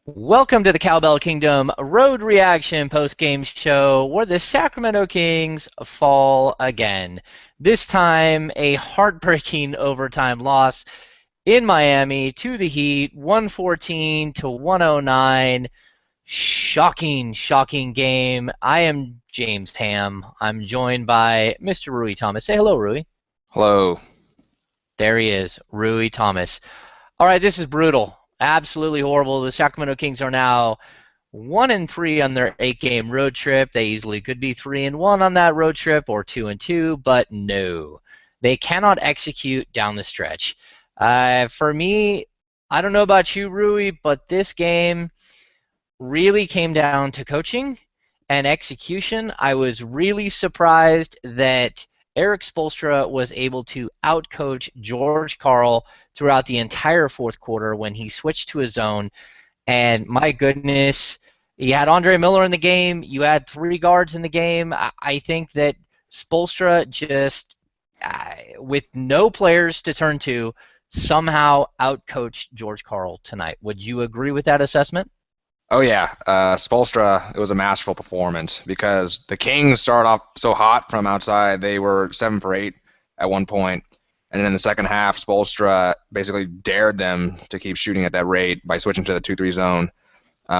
Welcome to the Cowbell Kingdom Road Reaction post-game show where the Sacramento Kings fall again. This time, a heartbreaking overtime loss in Miami to the Heat, 114 to 109. Shocking, shocking game. I am James Ham. I'm joined by Mr. Rui Thomas. Say hello, Rui. Hello. There he is, Rui Thomas. All right, this is brutal. Absolutely horrible. The Sacramento Kings are now 1-3 on their 8-game road trip. They easily could be 3-1 on that road trip or 2-2, but no, they cannot execute down the stretch. For me, I don't know about you, Rui, but this game really came down to coaching and execution. I was really surprised that Eric Spoelstra was able to outcoach George Karl throughout the entire fourth quarter when he switched to his zone. And my goodness, you had Andre Miller in the game. You had three guards in the game. I think that Spoelstra just, with no players to turn to, somehow outcoached George Karl tonight. Would you agree with that assessment? Oh yeah, Spoelstra. It was a masterful performance because the Kings started off so hot from outside. They were 7 for 8 at one point, and then in the second half, Spoelstra basically dared them to keep shooting at that rate by switching to the 2-3 zone,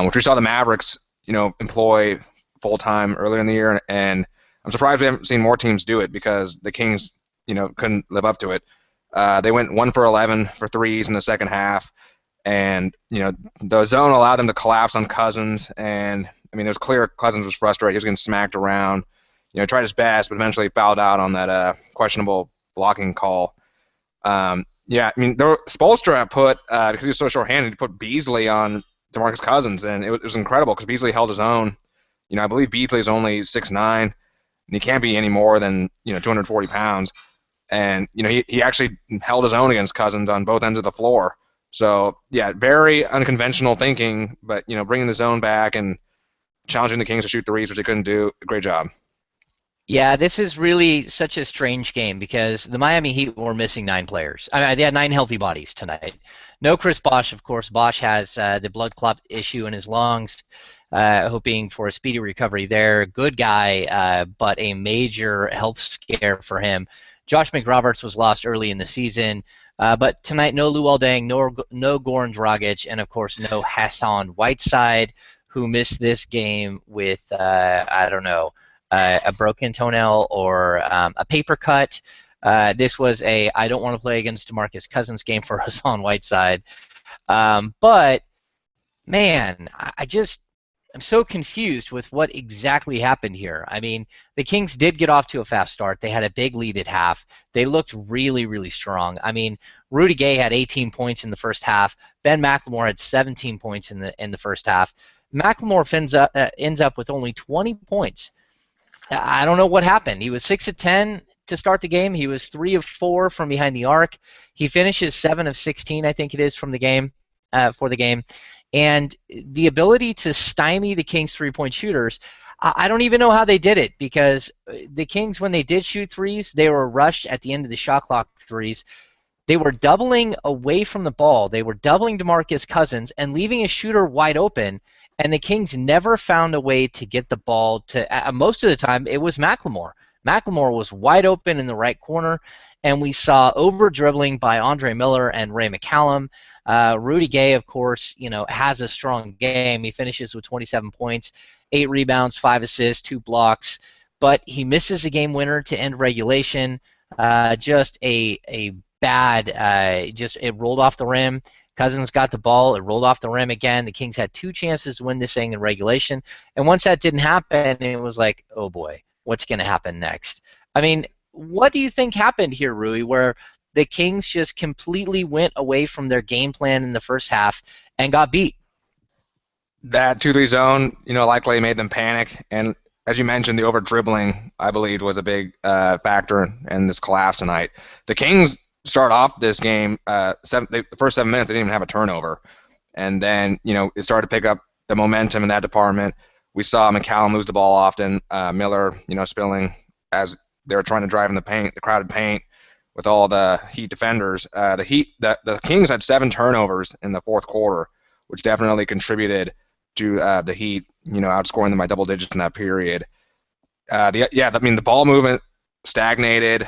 which we saw the Mavericks, employ full time earlier in the year. And I'm surprised we haven't seen more teams do it because the Kings, couldn't live up to it. They went 1 for 11 for threes in the second half. And, the zone allowed them to collapse on Cousins. And, it was clear Cousins was frustrated. He was getting smacked around. Tried his best, but eventually fouled out on that questionable blocking call. Spoelstra put, because he was so short-handed, he put Beasley on DeMarcus Cousins. And it was incredible because Beasley held his own. I believe Beasley is only 6'9", and he can't be any more than, 240 pounds. And, he actually held his own against Cousins on both ends of the floor. So, yeah, very unconventional thinking, but, bringing the zone back and challenging the Kings to shoot threes, which they couldn't do. Great job. Yeah, this is really such a strange game because the Miami Heat were missing 9 players. I mean, they had 9 healthy bodies tonight. No Chris Bosh, of course. Bosh has the blood clot issue in his lungs, hoping for a speedy recovery there. Good guy, but a major health scare for him. Josh McRoberts was lost early in the season, but tonight no Luol Deng, no Goran Dragic, and of course no Hassan Whiteside, who missed this game with, I don't know, a broken toenail or a paper cut. This was a I don't want to play against DeMarcus Cousins game for Hassan Whiteside. But, man, I'm so confused with what exactly happened here. I mean, the Kings did get off to a fast start. They had a big lead at half. They looked really, really strong. I mean, Rudy Gay had 18 points in the first half. Ben McLemore had 17 points in the first half. McLemore ends up with only 20 points. I don't know what happened. He was 6 of 10 to start the game. He was 3 of 4 from behind the arc. He finishes 7 of 16, I think it is, from the game for the game. And the ability to stymie the Kings' three-point shooters, I don't even know how they did it because the Kings, when they did shoot threes, they were rushed at the end of the shot clock threes. They were doubling away from the ball. They were doubling DeMarcus Cousins and leaving a shooter wide open. And the Kings never found a way to get the ball to. Most of the time, it was McLemore. McLemore was wide open in the right corner, and we saw over dribbling by Andre Miller and Ray McCallum. Rudy Gay, of course, has a strong game. He finishes with 27 points, 8 rebounds, 5 assists, 2 blocks, but he misses a game winner to end regulation. Just a bad. Just it rolled off the rim. Cousins got the ball. It rolled off the rim again. The Kings had 2 chances to win this thing in regulation. And once that didn't happen, it was like, oh, boy, what's going to happen next? I mean, what do you think happened here, Rui, where the Kings just completely went away from their game plan in the first half and got beat? That 2-3 zone, likely made them panic. And as you mentioned, the over dribbling, I believe, was a big factor in this collapse tonight. The Kings start off this game, the first 7 minutes, they didn't even have a turnover. And then, it started to pick up the momentum in that department. We saw McCallum lose the ball often, Miller, spilling as they were trying to drive in the paint, the crowded paint with all the Heat defenders. The Kings had 7 turnovers in the fourth quarter, which definitely contributed to the Heat, outscoring them by double digits in that period. The ball movement stagnated.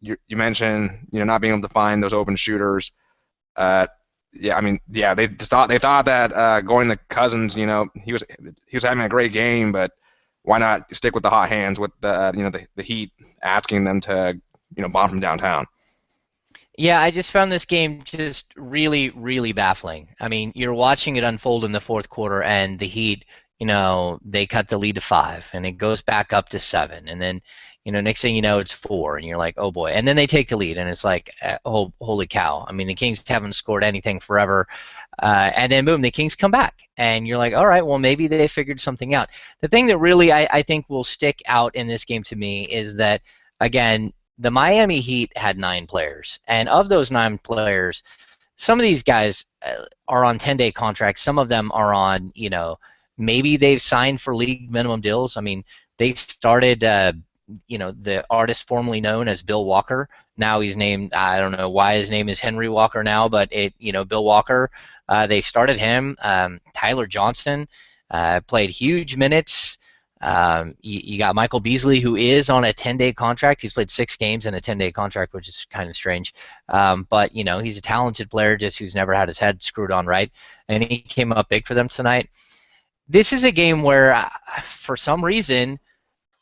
You mentioned, not being able to find those open shooters. Uh, they thought that going to Cousins, he was having a great game, but why not stick with the hot hands with the Heat asking them to bomb from downtown. Yeah, I just found this game just really, really baffling. I mean, you're watching it unfold in the fourth quarter, and the Heat, they cut the lead to 5, and it goes back up to 7, and then, next thing you know, it's 4, and you're like, oh boy, and then they take the lead, and it's like, oh, holy cow! I mean, the Kings haven't scored anything forever, and then boom, the Kings come back, and you're like, all right, well, maybe they figured something out. The thing that really I think will stick out in this game to me is that, again, the Miami Heat had 9 players, and of those 9 players, some of these guys are on 10-day contracts. Some of them are on, maybe they've signed for league minimum deals. I mean, they started, the artist formerly known as Bill Walker. Now he's named, I don't know why his name is Henry Walker now, but Bill Walker. They started him. Tyler Johnson played huge minutes. You got Michael Beasley, who is on a 10-day contract. He's played 6 games in a 10-day contract, which is kind of strange. But, he's a talented player just who's never had his head screwed on right. And he came up big for them tonight. This is a game where, for some reason,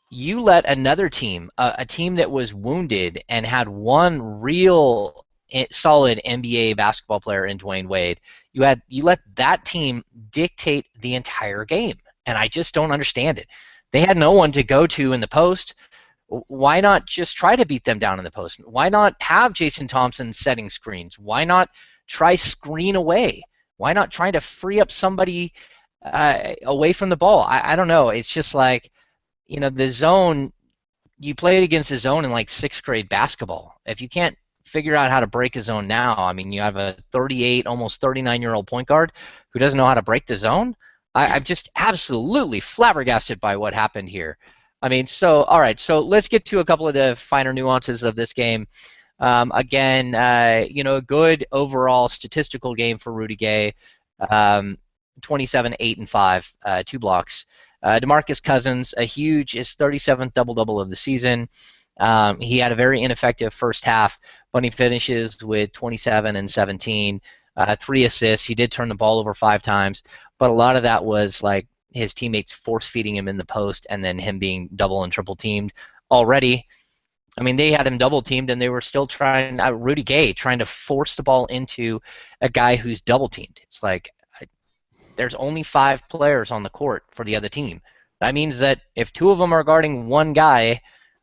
you let another team, a team that was wounded and had one real solid NBA basketball player in Dwayne Wade, you let that team dictate the entire game. And I just don't understand it. They had no one to go to in the post. Why not just try to beat them down in the post? Why not have Jason Thompson setting screens? Why not try screen away? Why not try to free up somebody away from the ball? I don't know. It's just like, the zone, you played against the zone in like 6th grade basketball. If you can't figure out how to break a zone now, I mean, you have a 38, almost 39-year-old point guard who doesn't know how to break the zone. I'm just absolutely flabbergasted by what happened here. I mean, all right, so let's get to a couple of the finer nuances of this game. Again, a good overall statistical game for Rudy Gay. 27, 8, and 5, 2 blocks. DeMarcus Cousins, his 37th double-double of the season. He had a very ineffective first half, but he finishes with 27 and 17, 3 assists. He did turn the ball over 5 times. But a lot of that was like his teammates force-feeding him in the post and then him being double and triple-teamed already. I mean, they had him double-teamed, and they were still trying, Rudy Gay, trying to force the ball into a guy who's double-teamed. It's like there's only 5 players on the court for the other team. That means that if 2 of them are guarding one guy,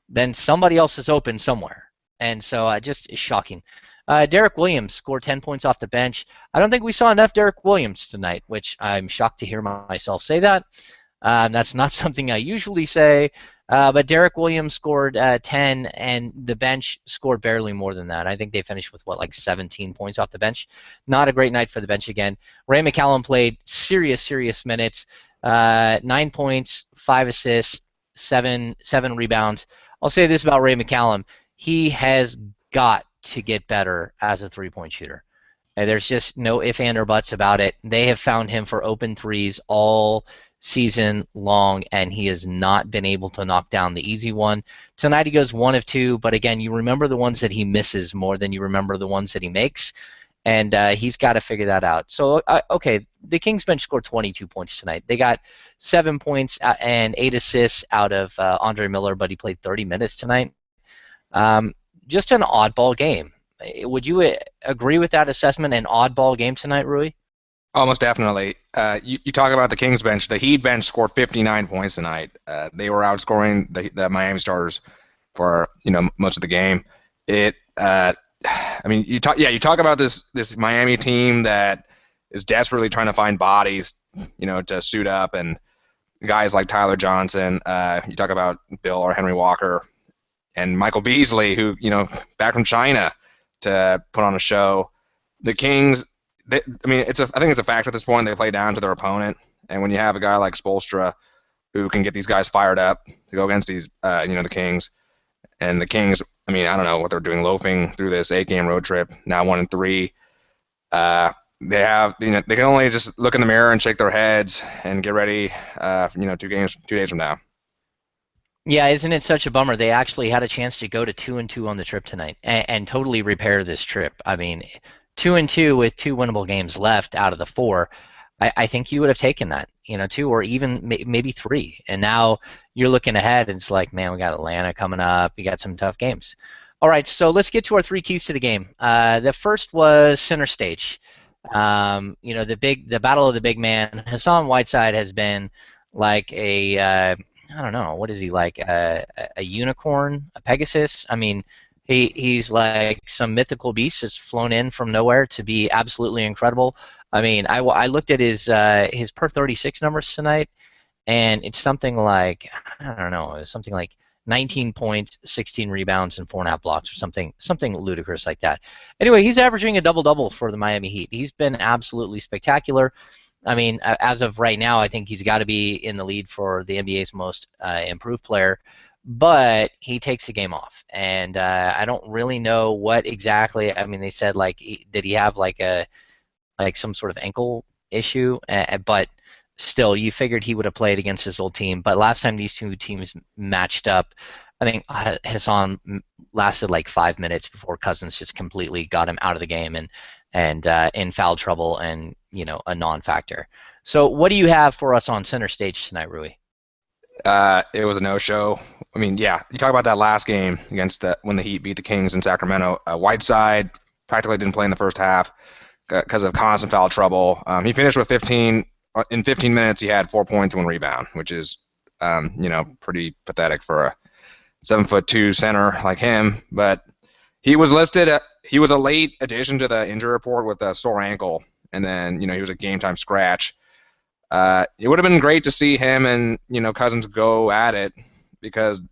then somebody else is open somewhere. And so just shocking. Derek Williams scored 10 points off the bench. I don't think we saw enough Derek Williams tonight, which I'm shocked to hear myself say that. That's not something I usually say. But Derek Williams scored 10, and the bench scored barely more than that. I think they finished with, 17 points off the bench. Not a great night for the bench again. Ray McCallum played serious minutes. 9 points, 5 assists, 7 rebounds. I'll say this about Ray McCallum. He has got to get better as a three-point shooter. And there's just no ifs, and or buts about it. They have found him for open threes all season long, and he has not been able to knock down the easy one. Tonight he goes 1 of 2, but again, you remember the ones that he misses more than you remember the ones that he makes, and he's got to figure that out. So, okay, the Kings bench scored 22 points tonight. They got 7 points and 8 assists out of Andre Miller, but he played 30 minutes tonight. Just an oddball game. Would you agree with that assessment, an oddball game tonight, Rui? Almost definitely. You talk about the Kings bench. The Heat bench scored 59 points tonight. They were outscoring the Miami starters for most of the game. You talk about this Miami team that is desperately trying to find bodies, to suit up, and guys like Tyler Johnson. You talk about Bill or Henry Walker and Michael Beasley, who back from China to put on a show. The Kings. I think it's a fact at this point. They play down to their opponent, and when you have a guy like Spoelstra who can get these guys fired up to go against these, the Kings, and the Kings, I don't know what they're doing, loafing through this 8-game road trip, now 1-3. they can only just look in the mirror and shake their heads and get ready. 2 days from now. Yeah, isn't it such a bummer? They actually had a chance to go to 2-2 on the trip tonight and totally repair this trip. I mean, 2-2 with 2 winnable games left out of the 4. I think you would have taken that, 2 or even maybe 3. And now you're looking ahead, and it's like, man, we got Atlanta coming up. We got some tough games. All right, so let's get to our 3 keys to the game. The first was center stage. The battle of the big man. Hassan Whiteside has been like I don't know, what is he like? A unicorn, a Pegasus? I mean, he's like some mythical beast that's flown in from nowhere to be absolutely incredible. I mean, I looked at his per 36 numbers tonight, and it's something like, I don't know, it's something like 19 points, 16 rebounds, and 4.5 blocks, or something ludicrous like that. Anyway, he's averaging a double-double for the Miami Heat. He's been absolutely spectacular. I mean, as of right now, I think he's got to be in the lead for the NBA's most improved player, but he takes a game off, and I don't really know what exactly. I mean, they said did he have some sort of ankle issue? But still, you figured he would have played against his old team. But last time these two teams matched up, I think Hassan lasted like 5 minutes before Cousins just completely got him out of the game and in foul trouble and a non-factor. So what do you have for us on center stage tonight, Rui? It was a no-show. I mean, yeah, you talk about that last game when the Heat beat the Kings in Sacramento. Whiteside practically didn't play in the first half because of constant foul trouble. He finished with 15. In 15 minutes, he had 4 points and 1 rebound, which is, pretty pathetic for a 7'2" center like him. But he was listed. He was a late addition to the injury report with a sore ankle, and then he was a game time scratch. It would have been great to see him and Cousins go at it because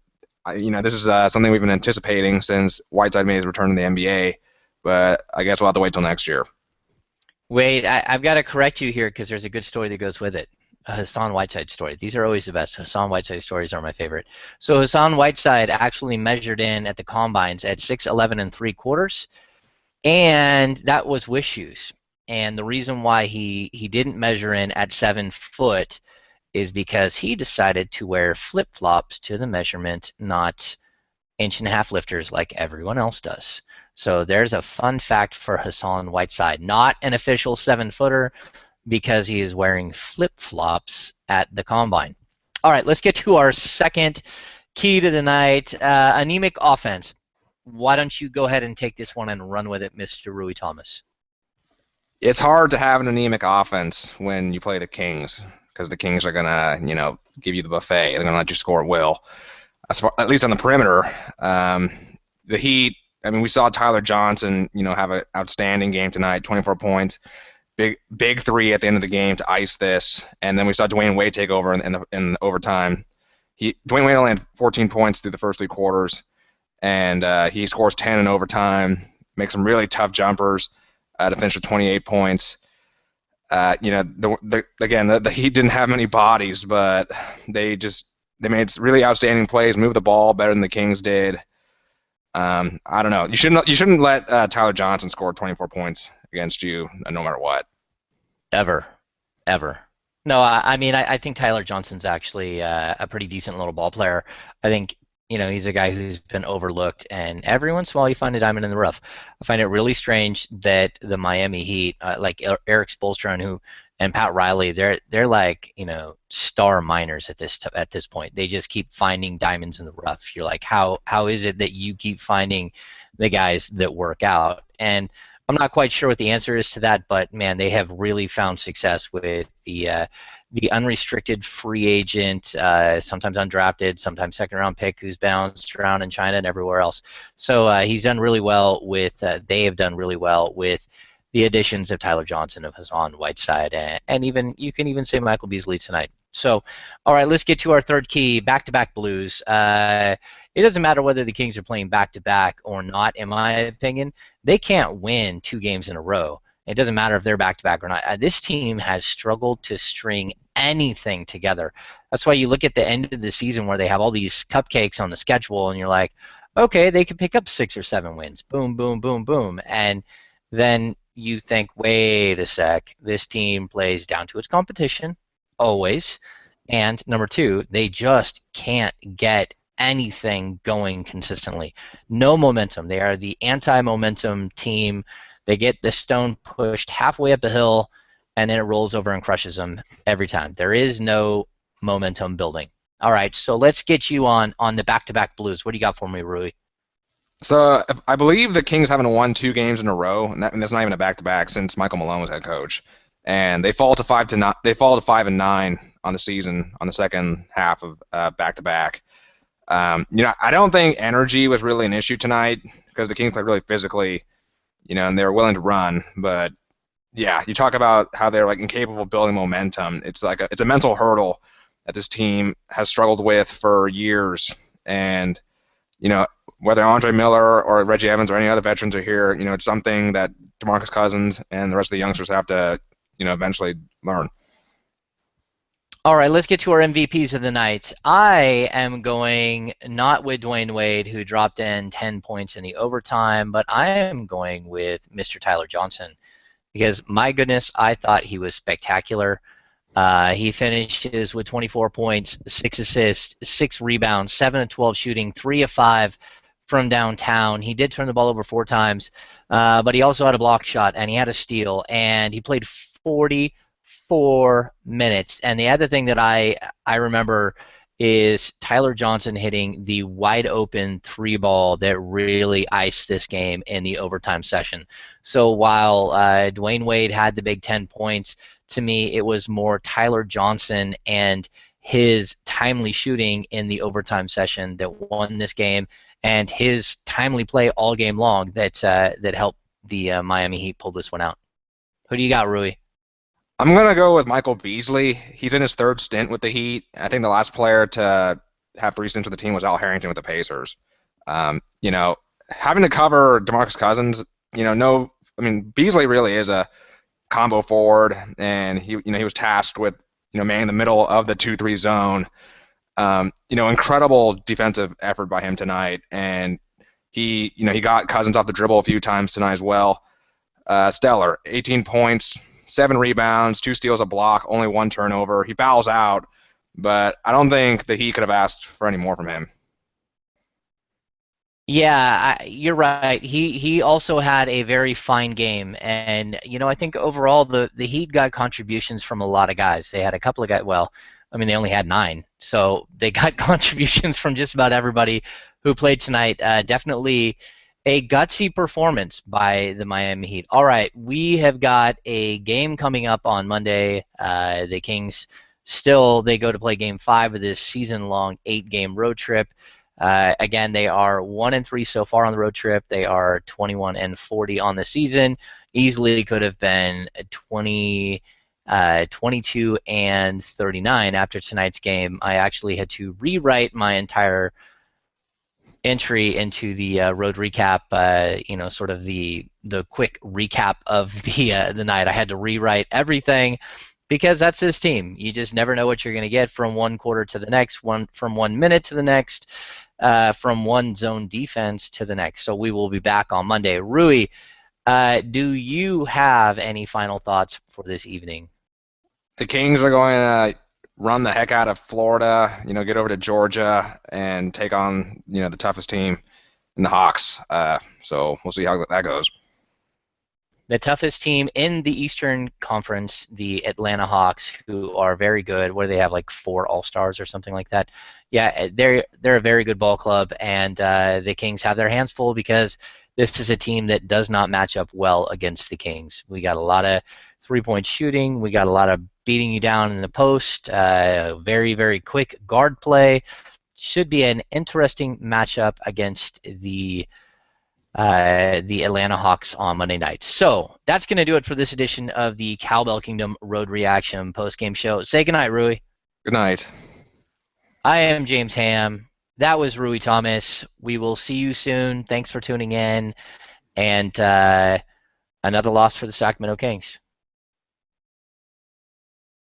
this is something we've been anticipating since Whiteside made his return to the NBA. But I guess we'll have to wait till next year. Wait, I've got to correct you here because there's a good story that goes with it. A Hassan Whiteside story. These are always the best. Hassan Whiteside stories are my favorite. So Hassan Whiteside actually measured in at the combines at 6'11 3/4, and that was with shoes. And the reason why he didn't measure in at 7 foot is because he decided to wear flip-flops to the measurement, not 1.5-inch lifters like everyone else does. So there's a fun fact for Hassan Whiteside. Not an official 7-footer because he is wearing flip-flops at the combine. All right, let's get to our second key to the night, anemic offense. Why don't you go ahead and take this one and run with it, Mr. Rui Thomas? It's hard to have an anemic offense when you play the Kings because the Kings are gonna, give you the buffet. They're gonna let you score at will, at least on the perimeter. The Heat. I mean, we saw Tyler Johnson, have an outstanding game tonight, 24 points, big 3 at the end of the game to ice this, and then we saw Dwayne Wade take over in overtime. Dwayne Wade only had 14 points through the first 3 quarters, and he scores 10 in overtime, makes some really tough jumpers to finish with 28 points. The Heat didn't have many bodies, but they made really outstanding plays, moved the ball better than the Kings did. I don't know. You shouldn't let Tyler Johnson score 24 points against you, no matter what. Ever. No, I think Tyler Johnson's actually a pretty decent little ball player. I think he's a guy who's been overlooked, and every once in a while you find a diamond in the rough. I find it really strange that the Miami Heat, like Eric Spoelstra and Pat Riley, they're like star miners at this point. They just keep finding diamonds in the rough. You're like, how is it that you keep finding the guys that work out? And I'm not quite sure what the answer is to that, but man, they have really found success with the unrestricted free agent, sometimes undrafted, sometimes second-round pick who's bounced around in China and everywhere else. So he's done really well with. They have done really well with the additions of Tyler Johnson, of Hassan Whiteside, and even you can even say Michael Beasley tonight. So, all right, let's get to our third key: back-to-back Blues. It doesn't matter whether the Kings are playing back-to-back or not. In my opinion, they can't win 2 games in a row. It doesn't matter if they're back-to-back or not. This team has struggled to string anything together. That's why you look at the end of the season where they have all these cupcakes on the schedule, and you're like, okay, they could pick up 6 or 7 wins. Boom, boom, boom, boom. And then you think, wait a sec, this team plays down to its competition, always. And number two, they just can't get anything going consistently. No momentum. They are the anti-momentum team. They get the stone pushed halfway up the hill, and then it rolls over and crushes them every time. There is no momentum building. All right, so let's get you on the back-to-back Blues. What do you got for me, Rui? So I believe the Kings haven't won 2 games in a row, and that's not even a back-to-back since Michael Malone was head coach. And they fall to 5-9. They fall to 5-9 on the season on the second half of back-to-back. I don't think energy was really an issue tonight because the Kings played really physically, and they were willing to run. But yeah, you talk about how they're like incapable of building momentum. It's a mental hurdle that this team has struggled with for years, and whether Andre Miller or Reggie Evans or any other veterans are here, it's something that DeMarcus Cousins and the rest of the youngsters have to, eventually learn. All right, let's get to our MVPs of the night. I am going not with Dwayne Wade, who dropped in 10 points in the overtime, but I am going with Mr. Tyler Johnson because, my goodness, I thought he was spectacular. He finishes with 24 points, 6 assists, 6 rebounds, 7 of 12 shooting, 3 of 5 from downtown. He did turn the ball over 4 times, but he also had a block shot and he had a steal, and he played 44 minutes. And the other thing that I remember is Tyler Johnson hitting the wide open 3-ball that really iced this game in the overtime session. So while Dwayne Wade had the big 10 points, to me it was more Tyler Johnson and his timely shooting in the overtime session that won this game, and his timely play all game long that helped the Miami Heat pull this one out. Who do you got, Rui? I'm going to go with Michael Beasley. He's in his 3rd stint with the Heat. I think the last player to have 3 stints with the team was Al Harrington with the Pacers. Having to cover DeMarcus Cousins, Beasley really is a combo forward, and he was tasked with, manning the middle of the 2-3 zone. Incredible defensive effort by him tonight, and he got Cousins off the dribble a few times tonight as well. Stellar, 18 points, 7 rebounds, 2 steals, a block, only 1 turnover. He fouls out, but I don't think that he could have asked for any more from him. Yeah, you're right. He also had a very fine game, and I think overall the Heat got contributions from a lot of guys. They had a couple of guys. Well, I mean they only had 9, so they got contributions from just about everybody who played tonight. Definitely a gutsy performance by the Miami Heat. All right, we have got a game coming up on Monday. The Kings they go to play Game 5 of this season-long 8-game road trip. Again, they are 1-3 so far on the road trip. They are 21-40 on the season. Easily could have been 22-39 after tonight's game. I actually had to rewrite my entire entry into the road recap. Sort of the quick recap of the night. I had to rewrite everything, because that's this team. You just never know what you're going to get from one quarter to the next, from 1 minute to the next, from one zone defense to the next. So we will be back on Monday. Rui, do you have any final thoughts for this evening? The Kings are going to run the heck out of Florida, get over to Georgia and take on, the toughest team in the Hawks. So we'll see how that goes. The toughest team in the Eastern Conference, the Atlanta Hawks, who are very good. What do they have, like 4 All-Stars or something like that? Yeah, they're a very good ball club, and the Kings have their hands full because this is a team that does not match up well against the Kings. We got a lot of 3-point shooting. We got a lot of beating you down in the post. Very, very quick guard play. Should be an interesting matchup against the Atlanta Hawks on Monday night. So that's going to do it for this edition of the Cowbell Kingdom Road Reaction post-game show. Say goodnight, Rui. Good night. I am James Ham. That was Rui Thomas. We will see you soon. Thanks for tuning in. And another loss for the Sacramento Kings.